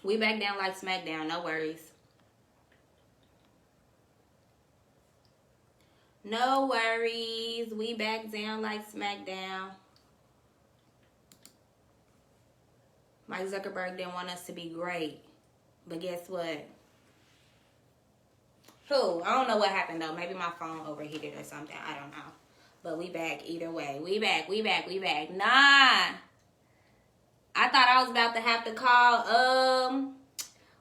We back down like SmackDown. No worries. No worries. We back down like SmackDown. Mike Zuckerberg didn't want us to be great. But guess what? Who? I don't know what happened though. Maybe my phone overheated or something. I don't know. But we back either way. We back. Nah. I thought I was about to have to call,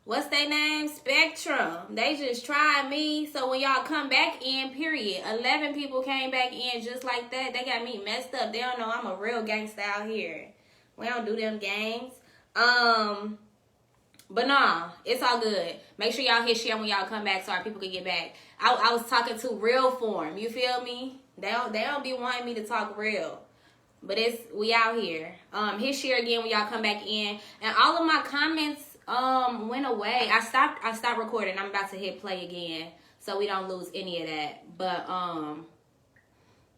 what's their name? Spectrum. They just tried me. So when y'all come back in, period. 11 people came back in just like that. They got me messed up. They don't know I'm a real gangster out here. We don't do them games. But nah, it's all good. Make sure y'all hit share when y'all come back so our people can get back. I was talking to real form. You feel me? They don't be wanting me to talk real. But we out here. Hit share again when y'all come back in. And all of my comments went away. I stopped recording. I'm about to hit play again so we don't lose any of that. But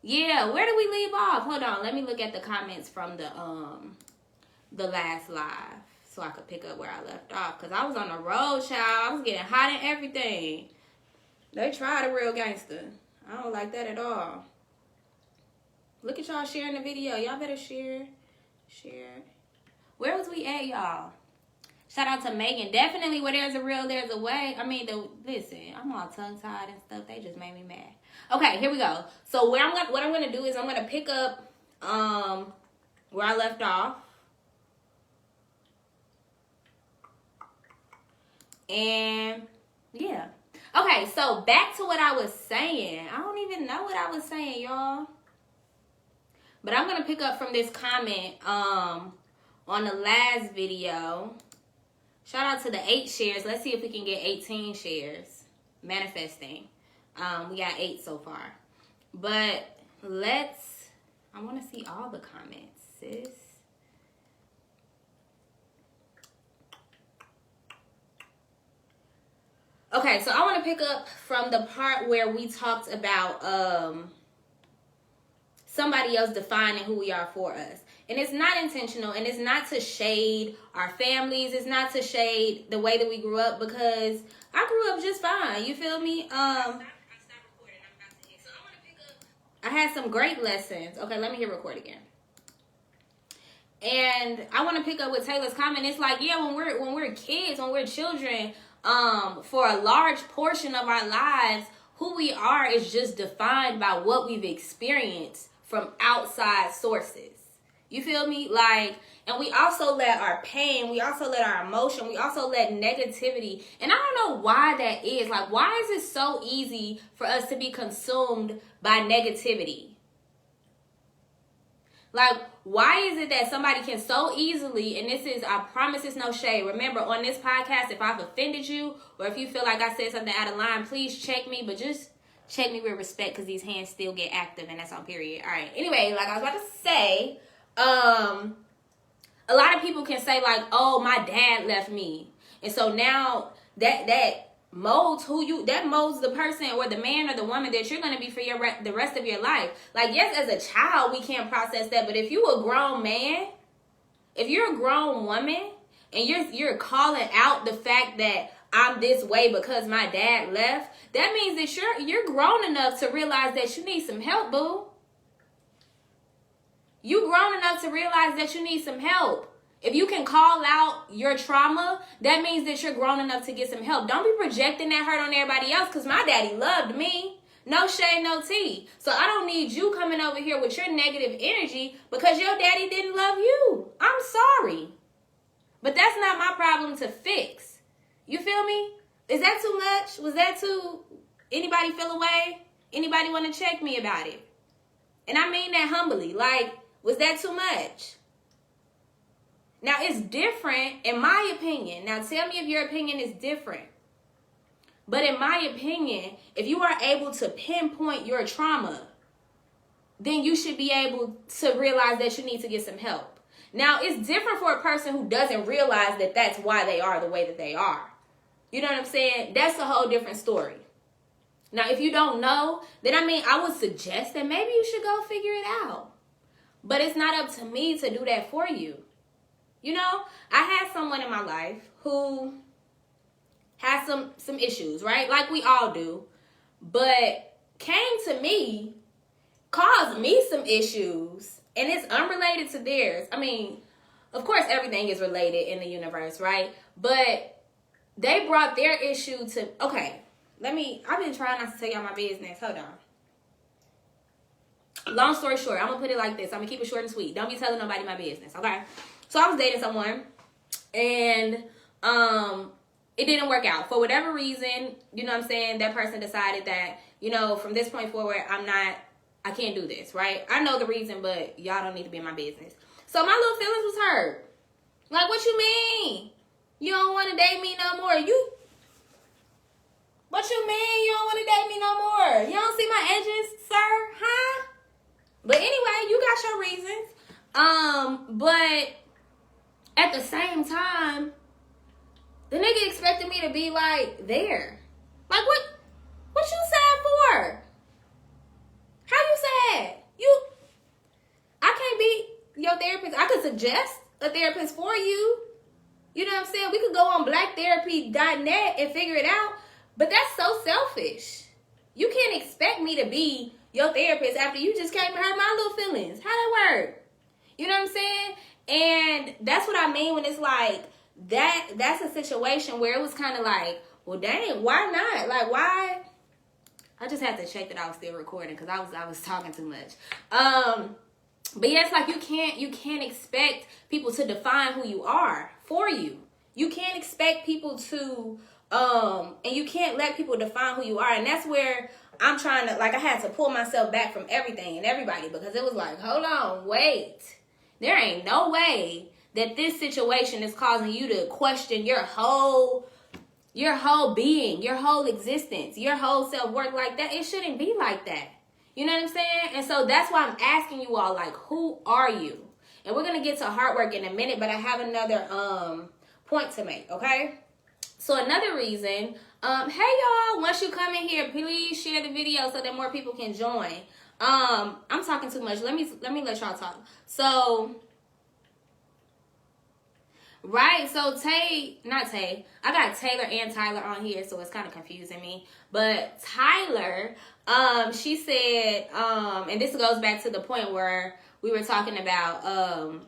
yeah, where did we leave off? Hold on, let me look at the comments from the last live so I could pick up where I left off. Cause I was on the road, child. I was getting hot and everything. They tried a real gangster. I don't like that at all. Look at y'all sharing the video. Y'all better share. Where was we at, y'all? Shout out to Megan. Definitely where there's a real, there's a way. I mean, listen, I'm all tongue-tied and stuff. They just made me mad. Okay, here we go. So what I'm gonna do is I'm gonna pick up where I left off. And yeah. Okay, so back to what I was saying. I don't even know what I was saying, y'all. But I'm going to pick up from this comment on the last video. Shout out to the 8 shares. Let's see if we can get 18 shares. Manifesting. We got 8 so far. But I want to see all the comments, sis. Okay, so I want to pick up from the part where we talked about somebody else defining who we are for us. And it's not intentional, and it's not to shade our families. It's not to shade the way that we grew up, because I grew up just fine. You feel me? I had some great lessons. Okay, let me hit record again. And I want to pick up with Taylor's comment. It's like, yeah, when we're kids, when we're children, for a large portion of our lives, who we are is just defined by what we've experienced from outside sources. You feel me? Like, and we also let our pain, we also let our emotion, we also let negativity. And I don't know why that is. Like, why is it so easy for us to be consumed by negativity? Like, why is it that somebody can so easily, and this is, I promise it's no shade. Remember, on this podcast, if I've offended you, or if you feel like I said something out of line, please check me, but just check me with respect, because these hands still get active, and that's on period. All right. Anyway, like I was about to say, a lot of people can say, like, oh, my dad left me. And so now that molds the person or the man or the woman that you're going to be for the rest of your life. Like, yes, as a child, we can't process that. But if you a grown man, if you're a grown woman, and you're calling out the fact that I'm this way because my dad left, that means that you're grown enough to realize that you need some help, boo. You grown enough to realize that you need some help. If you can call out your trauma, that means that you're grown enough to get some help. Don't be projecting that hurt on everybody else, because my daddy loved me. No shade, no tea. So I don't need you coming over here with your negative energy because your daddy didn't love you. I'm sorry. But that's not my problem to fix. You feel me? Is that too much? Was that too... Anybody feel away? Anybody want to check me about it? And I mean that humbly. Like, was that too much? Now, it's different, in my opinion. Now, tell me if your opinion is different. But in my opinion, if you are able to pinpoint your trauma, then you should be able to realize that you need to get some help. Now, it's different for a person who doesn't realize that that's why they are the way that they are. You know what I'm saying? That's a whole different story. Now, if you don't know, then I would suggest that maybe you should go figure it out. But it's not up to me to do that for you. You know, I had someone in my life who has some issues, right? Like we all do. But came to me, caused me some issues, and it's unrelated to theirs. I mean, of course, everything is related in the universe, right? But they brought their issue to, okay, I've been trying not to tell y'all my business. Hold on. Long story short, I'm going to put it like this. I'm going to keep it short and sweet. Don't be telling nobody my business, okay? So I was dating someone, and it didn't work out. For whatever reason, you know what I'm saying, that person decided that, you know, from this point forward, I can't do this, right? I know the reason, but y'all don't need to be in my business. So my little feelings was hurt. Like, what you mean? You don't want to date me no more? What you mean you don't want to date me no more? You don't see my edges, sir? Huh? But anyway, you got your reasons. But at the same time, the nigga expected me to be like there. Like what you sad for? How you sad? I can't be your therapist. I could suggest a therapist for you. You know what I'm saying? We could go on blacktherapy.net and figure it out. But that's so selfish. You can't expect me to be your therapist after you just came and hurt my little feelings. How that work? You know what I'm saying? And that's what I mean when it's like that's a situation where it was kind of like, well, dang, why not? Like, why? I just had to check that I was still recording because I was talking too much. But yeah, it's like you can't expect people to define who you are for you. You can't expect people to and you can't let people define who you are. And that's where I'm trying to, like, I had to pull myself back from everything and everybody because it was like, hold on, wait. There ain't no way that this situation is causing you to question your whole being, your whole existence, your whole self-worth like that. It shouldn't be like that. You know what I'm saying? And so that's why I'm asking you all, like, who are you? And we're going to get to heart work in a minute, but I have another point to make, okay? So another reason, hey y'all, once you come in here, please share the video so that more people can join. I'm talking too much. Let me let y'all talk. So, right, so I got Taylor and Tyler on here, so it's kind of confusing me. But Tyler, she said, and this goes back to the point where we were talking about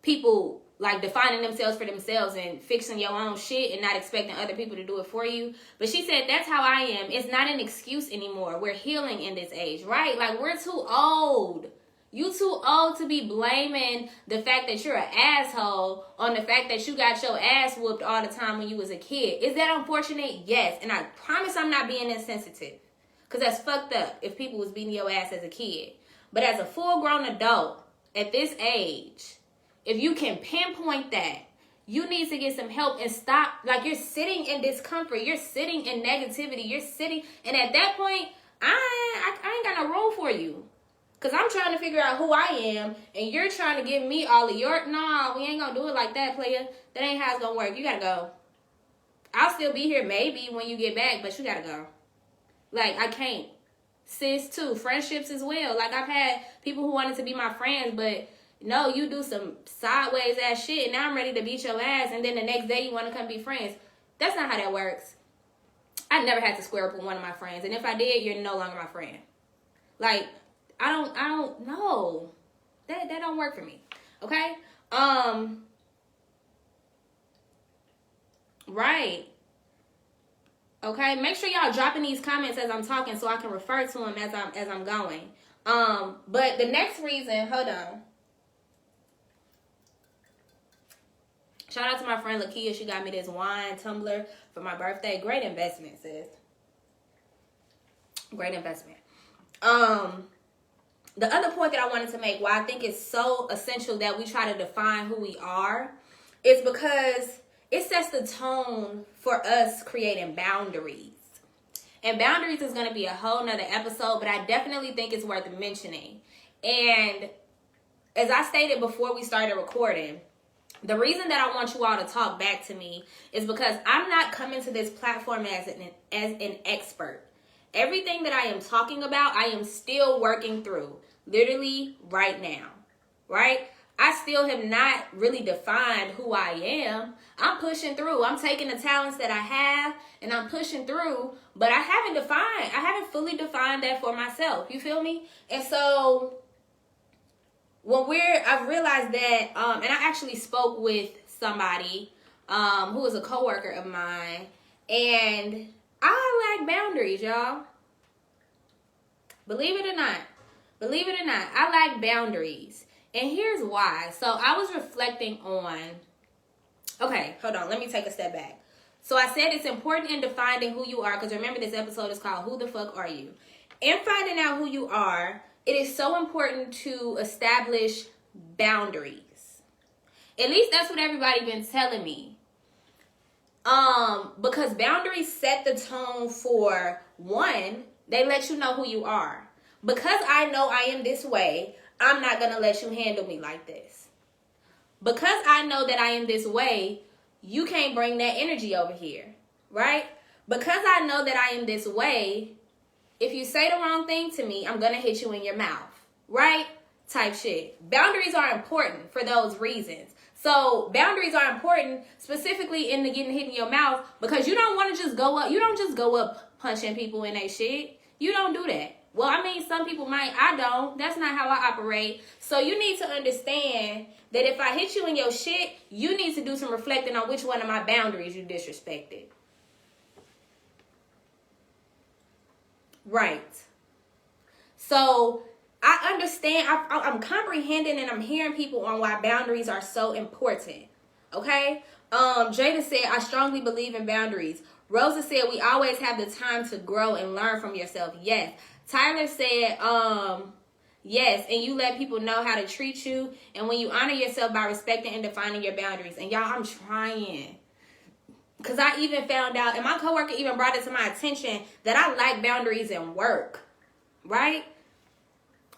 people like defining themselves for themselves and fixing your own shit and not expecting other people to do it for you. But she said, that's how I am. It's not an excuse anymore. We're healing in this age, right? Like, we're too old. You too old to be blaming the fact that you're an asshole on the fact that you got your ass whooped all the time when you was a kid. Is that unfortunate? Yes. And I promise I'm not being insensitive. Because that's fucked up if people was beating your ass as a kid. But as a full-grown adult at this age, if you can pinpoint that, you need to get some help and stop. Like, you're sitting in discomfort. You're sitting in negativity. You're sitting. And at that point, I ain't got no room for you. Because I'm trying to figure out who I am. And you're trying to give me all of your. No, we ain't going to do it like that, player. That ain't how it's going to work. You got to go. I'll still be here maybe when you get back. But you got to go. Like, I can't. Sis, too. Friendships as well. Like, I've had people who wanted to be my friends. But no, you do some sideways ass shit, and now I'm ready to beat your ass, and then the next day you want to come be friends. That's not how that works. I never had to square up with one of my friends, and if I did, you're no longer my friend. Like, I don't know. That don't work for me. Okay? Right. Okay, make sure y'all dropping these comments as I'm talking so I can refer to them as I'm going. But the next reason, hold on. Shout out to my friend Lakia. She got me this wine tumbler for my birthday. Great investment, sis. Great investment. The other point that I wanted to make, why I think it's so essential that we try to define who we are, is because it sets the tone for us creating boundaries. And boundaries is going to be a whole nother episode, but I definitely think it's worth mentioning. And as I stated before we started recording, the reason that I want you all to talk back to me is because I'm not coming to this platform as an expert. Everything that I am talking about, I am still working through, literally right now, right? I still have not really defined who I am. I'm pushing through. I'm taking the talents that I have and I'm pushing through, but I haven't fully defined that for myself. You feel me? And so I've realized that, and I actually spoke with somebody who was a coworker of mine, and I lack boundaries, y'all. Believe it or not, I lack boundaries. And here's why. So I was reflecting on, okay, hold on, let me take a step back. So I said it's important in defining who you are, because remember this episode is called Who the Fuck Are You? In finding out who you are, it is so important to establish boundaries. At least that's what everybody been telling me. Because boundaries set the tone for, one, they let you know who you are. Because I know I am this way, I'm not going to let you handle me like this. Because I know that I am this way, you can't bring that energy over here, right? Because I know that I am this way, if you say the wrong thing to me, I'm going to hit you in your mouth, right? Type shit. Boundaries are important for those reasons. So boundaries are important specifically in the getting hit in your mouth, because you don't want to just go up. You don't just go up punching people in their shit. You don't do that. Well, I mean, some people might. I don't. That's not how I operate. So you need to understand that if I hit you in your shit, you need to do some reflecting on which one of my boundaries you disrespected. Right. So I understand. I'm comprehending and I'm hearing people on why boundaries are so important. Okay? Jada said, I strongly believe in boundaries. Rosa said, we always have the time to grow and learn from yourself. Yes. Tyler said, yes, and you let people know how to treat you, and when you honor yourself by respecting and defining your boundaries. And y'all, I'm trying. Because I even found out, and my coworker even brought it to my attention, that I like boundaries in work, right?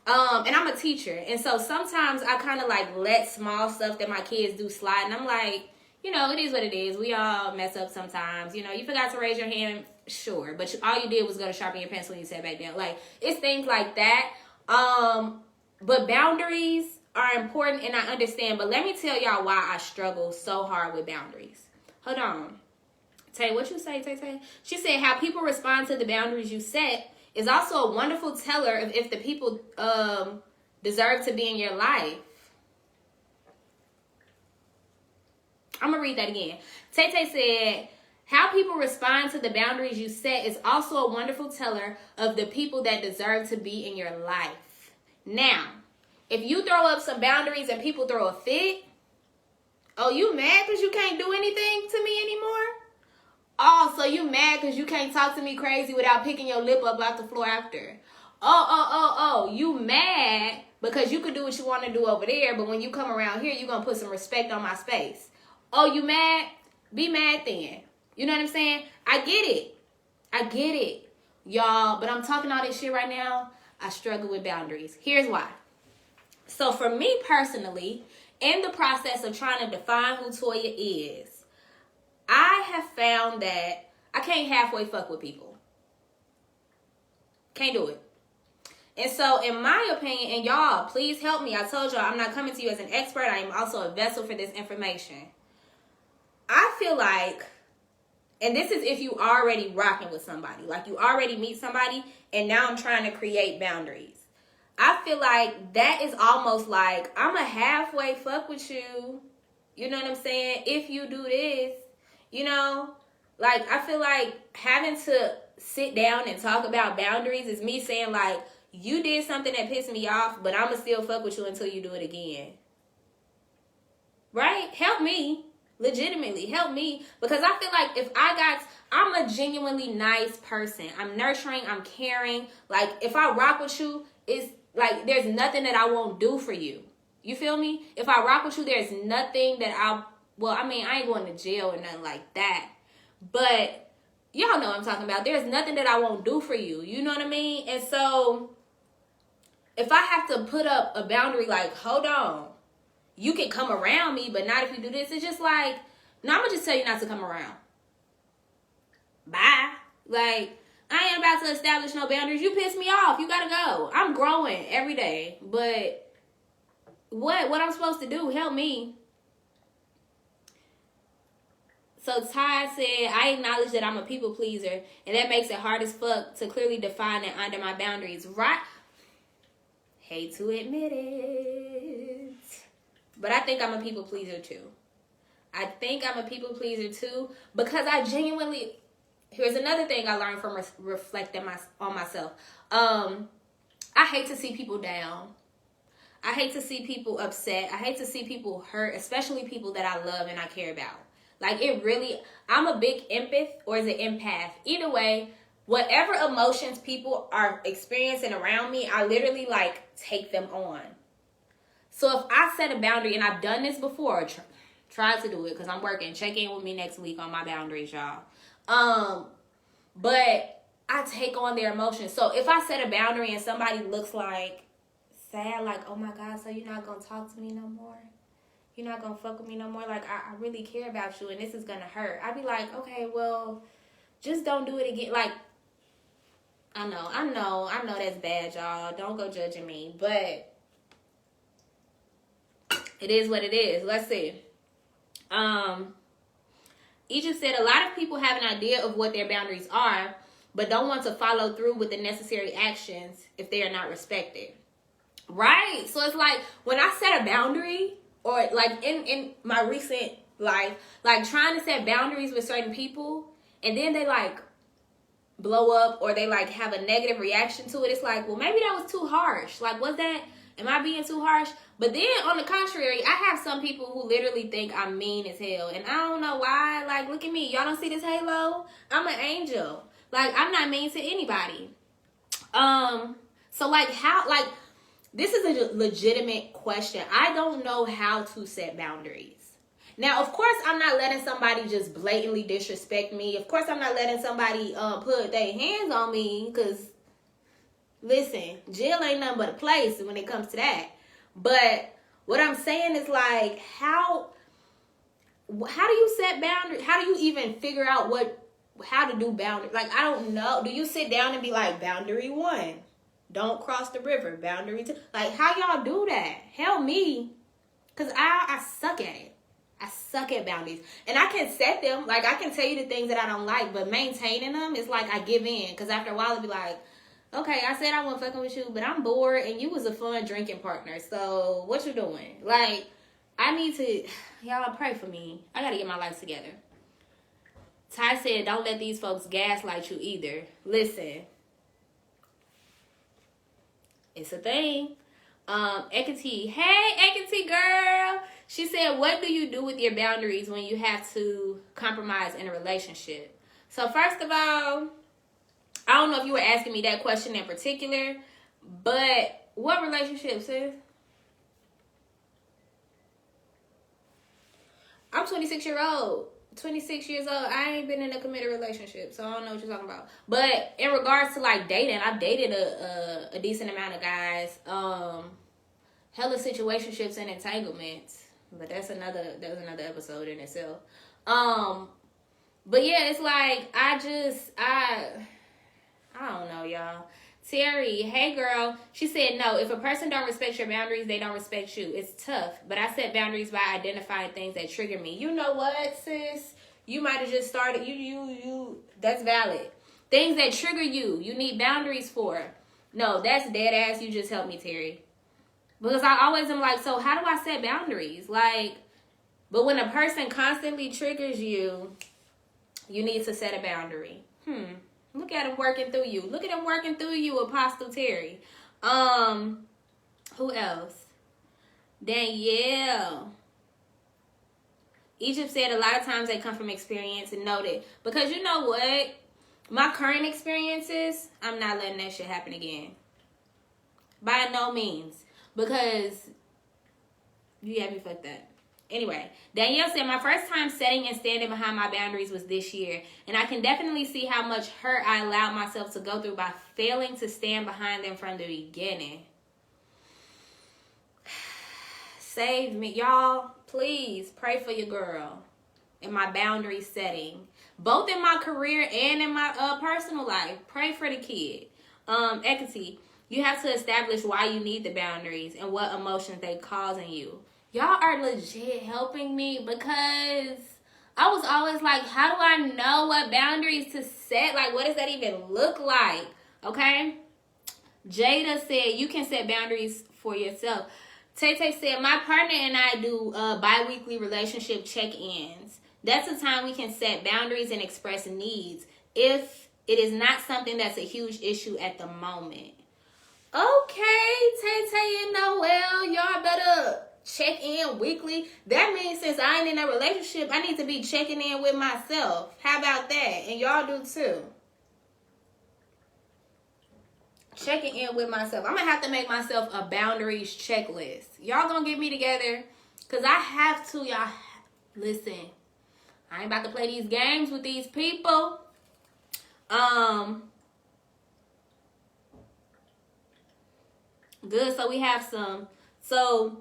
And I'm a teacher, and so sometimes I kind of like let small stuff that my kids do slide, and I'm like, you know, it is what it is. We all mess up sometimes. You know, you forgot to raise your hand, sure. But all you did was go to sharpen your pencil when you sat back down. Like, it's things like that. But boundaries are important, and I understand. But let me tell y'all why I struggle so hard with boundaries. Hold on. Tay, what you say, Tay? She said, how people respond to the boundaries you set is also a wonderful teller of if the people deserve to be in your life. I'm going to read that again. Tay said, how people respond to the boundaries you set is also a wonderful teller of the people that deserve to be in your life. Now, if you throw up some boundaries and people throw a fit, oh, you mad because you can't do anything to me anymore? Oh, so you mad because you can't talk to me crazy without picking your lip up off the floor after? Oh, you mad because you could do what you want to do over there, but when you come around here, you're going to put some respect on my space. Oh, you mad? Be mad then. You know what I'm saying? I get it, y'all. But I'm talking all this shit right now. I struggle with boundaries. Here's why. So for me personally, in the process of trying to define who Toya is, I have found that I can't halfway fuck with people. Can't do it. And so in my opinion, and y'all, please help me. I told y'all I'm not coming to you as an expert. I am also a vessel for this information. I feel like, and this is if you already rocking with somebody, like you already meet somebody, and now I'm trying to create boundaries. I feel like that is almost like I'm a halfway fuck with you. You know what I'm saying? If you do this, you know, like I feel like having to sit down and talk about boundaries is me saying like, you did something that pissed me off, but I'm going to still fuck with you until you do it again. Right? Help me. Legitimately, help me. Because I feel like I'm a genuinely nice person. I'm nurturing. I'm caring. Like, if I rock with you, it's like there's nothing that I won't do for you. You feel me? If I rock with you, there's nothing that I ain't going to jail or nothing like that. But y'all know what I'm talking about. There's nothing that I won't do for you. You know what I mean? And so if I have to put up a boundary like, hold on, you can come around me, but not if you do this. It's just like, no, I'm going to just tell you not to come around. Bye. Like, I ain't about to establish no boundaries. You piss me off. You got to go. I'm growing every day. But What I'm supposed to do? Help me. So Ty said, I acknowledge that I'm a people pleaser, and that makes it hard as fuck to clearly define and honor my boundaries. Right? Hate to admit it. But I think I'm a people pleaser too. I think I'm a people pleaser too, because I genuinely, here's another thing I learned from reflecting on myself. I hate to see people down. I hate to see people upset. I hate to see people hurt, especially people that I love and I care about. Like, it really, I'm a big empath, or is it empath? Either way, whatever emotions people are experiencing around me, I literally, like, take them on. So if I set a boundary, and I've done this before, tried to do it, because I'm working. Check in with me next week on my boundaries, y'all. But I take on their emotions. So if I set a boundary and somebody looks like sad, like, oh my God, so you're not going to talk to me no more? You're not going to fuck with me no more? Like, I really care about you, and this is going to hurt. I'd be like, okay, well, just don't do it again. Like, I know that's bad, y'all. Don't go judging me. But it is what it is. Let's see. Egypt said, a lot of people have an idea of what their boundaries are, but don't want to follow through with the necessary actions if they are not respected. Right? So it's like, when I set a boundary, or like in my recent life, like trying to set boundaries with certain people, and then they like blow up, or they like have a negative reaction to it. It's like, well, maybe that was too harsh. Like, am I being too harsh? But then on the contrary, I have some people who literally think I'm mean as hell, and I don't know why. Like, look at me. Y'all don't see this halo? I'm an angel. Like, I'm not mean to anybody. So like, how, like, this is a legitimate question. I don't know how to set boundaries. Now, of course, I'm not letting somebody just blatantly disrespect me. Of course, I'm not letting somebody put their hands on me, because, listen, jail ain't nothing but a place when it comes to that. But what I'm saying is, like, how do you set boundaries? How do you even figure out how to do boundaries? Like, I don't know. Do you sit down and be like, boundary 1? Don't cross the river. Boundary 2. Like, how y'all do that? Help me. Because I suck at it. I suck at boundaries. And I can set them. Like, I can tell you the things that I don't like. But maintaining them is like I give in. Because after a while, it'll be like, okay, I said I wasn't fucking with you, but I'm bored. And you was a fun drinking partner. So, what you doing? Like, I need to... Y'all pray for me. I got to get my life together. Ty said, don't let these folks gaslight you either. Listen... It's a thing. Ekati. Hey, Ekati girl. She said, what do you do with your boundaries when you have to compromise in a relationship? So first of all, I don't know if you were asking me that question in particular, but what relationship, sis? I'm 26 years old. I ain't been in a committed relationship, so I don't know what you're talking about. But in regards to like dating, I've dated a decent amount of guys. Hella situationships and entanglements, but that's another episode in itself. But yeah, it's like I don't know, y'all. Terry, hey girl. She said, no, if a person don't respect your boundaries, they don't respect you. It's tough. But I set boundaries by identifying things that trigger me. You know what, sis? You might have just started. You. That's valid. Things that trigger you. You need boundaries for. No, that's dead ass. You just helped me, Terry. Because I always am like, so how do I set boundaries? Like, but when a person constantly triggers you, you need to set a boundary. Look at him working through you. Look at him working through you, Apostle Terry. Who else? Danielle. Egypt said a lot of times they come from experience, and noted. Because you know what? My current experiences, I'm not letting that shit happen again. By no means. Because you had me fucked up. Anyway, Danielle said, my first time setting and standing behind my boundaries was this year. And I can definitely see how much hurt I allowed myself to go through by failing to stand behind them from the beginning. Save me. Y'all, please pray for your girl in my boundary setting. Both in my career and in my personal life. Pray for the kid. Ekati. You have to establish why you need the boundaries and what emotions they cause in you. Y'all are legit helping me because I was always like, how do I know what boundaries to set? Like, what does that even look like? Okay? Jada said, you can set boundaries for yourself. Tay said, my partner and I do bi-weekly relationship check-ins. That's the time we can set boundaries and express needs if it is not something that's a huge issue at the moment. Okay, Tay and Noel, y'all better check in weekly. That means since I ain't in a relationship, I need to be checking in with myself. How about that? And y'all do too. Checking in with myself. I'm gonna have to make myself a boundaries checklist. Y'all gonna get me together? Because I have to, y'all. Listen, I ain't about to play these games with these people. Good, so we have some. So,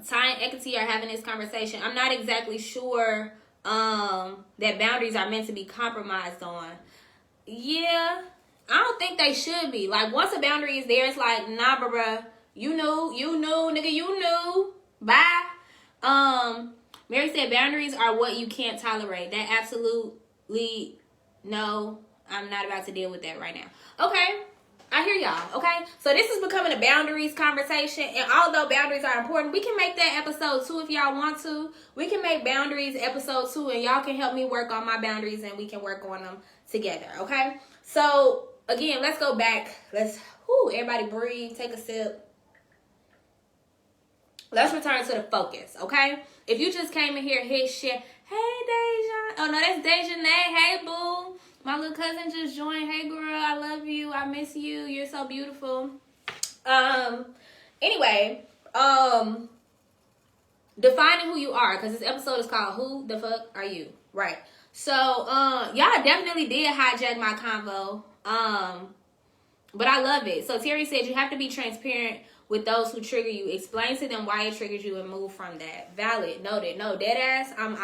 Ty and Ekati are having this conversation. I'm not exactly sure that boundaries are meant to be compromised on. Yeah, I don't think they should be. Like, once a boundary is there, it's like, nah, bruh. You knew, nigga, you knew. Bye. Mary said boundaries are what you can't tolerate. That absolutely, no, I'm not about to deal with that right now. Okay, I hear y'all, okay? So this is becoming a boundaries conversation. And although boundaries are important, we can make that episode 2 if y'all want to. We can make boundaries episode 2 and y'all can help me work on my boundaries and we can work on them together, okay? So, again, let's go back. Everybody breathe, take a sip. Let's return to the focus, okay? If you just came in here, hit share. Hey, Deja. Oh, no, that's Dejanay. Hey, boo. My little cousin just joined. Hey, girl, I love you. I miss you. You're so beautiful. Anyway, defining who you are, because this episode is called Who the Fuck Are You? Right. So, y'all definitely did hijack my convo. But I love it. So Terry said you have to be transparent with those who trigger you. Explain to them why it triggers you and move from that. Valid, noted. No, dead ass. I'm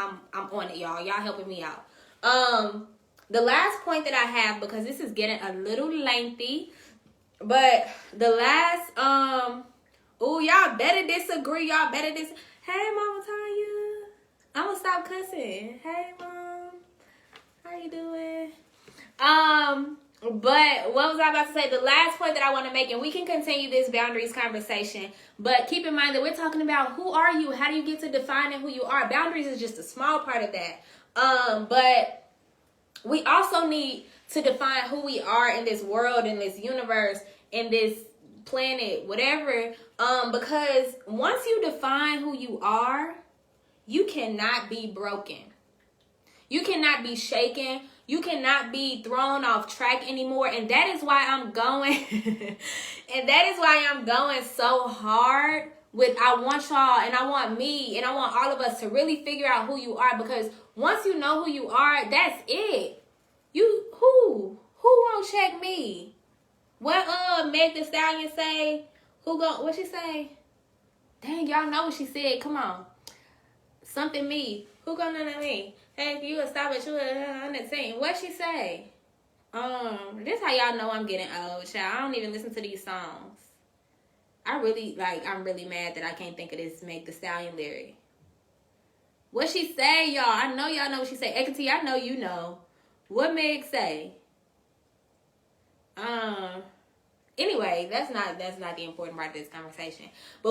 on it, y'all. Y'all helping me out. The last point that I have, because this is getting a little lengthy, but the last y'all better disagree. Y'all better Hey, Mama Toya. I'm gonna stop cussing. Hey, Mom. How you doing? But what was I about to say? The last point that I want to make, and we can continue this boundaries conversation, but keep in mind that we're talking about who are you? How do you get to defining who you are? Boundaries is just a small part of that. But we also need to define who we are in this world, in this universe, in this planet, whatever. Because once you define who you are, you cannot be broken. You cannot be shaken. You cannot be thrown off track anymore. And that is why I'm going. And that is why I'm going so hard with I want y'all and I want me and I want all of us to really figure out who you are. Because once you know who you are, that's it. Who won't check me? What Meg the Stallion say? What she say? Dang, y'all know what she said. Come on. Something me. Who gonna know me? Hey, if you would stop at you on the team. What she say? This how y'all know I'm getting old, child. I don't even listen to these songs. I'm really mad that I can't think of this Meg the Stallion lyric. What she say, y'all? I know y'all know what she say. Ekati, I know you know. What Meg say? Anyway, that's not the important part of this conversation. But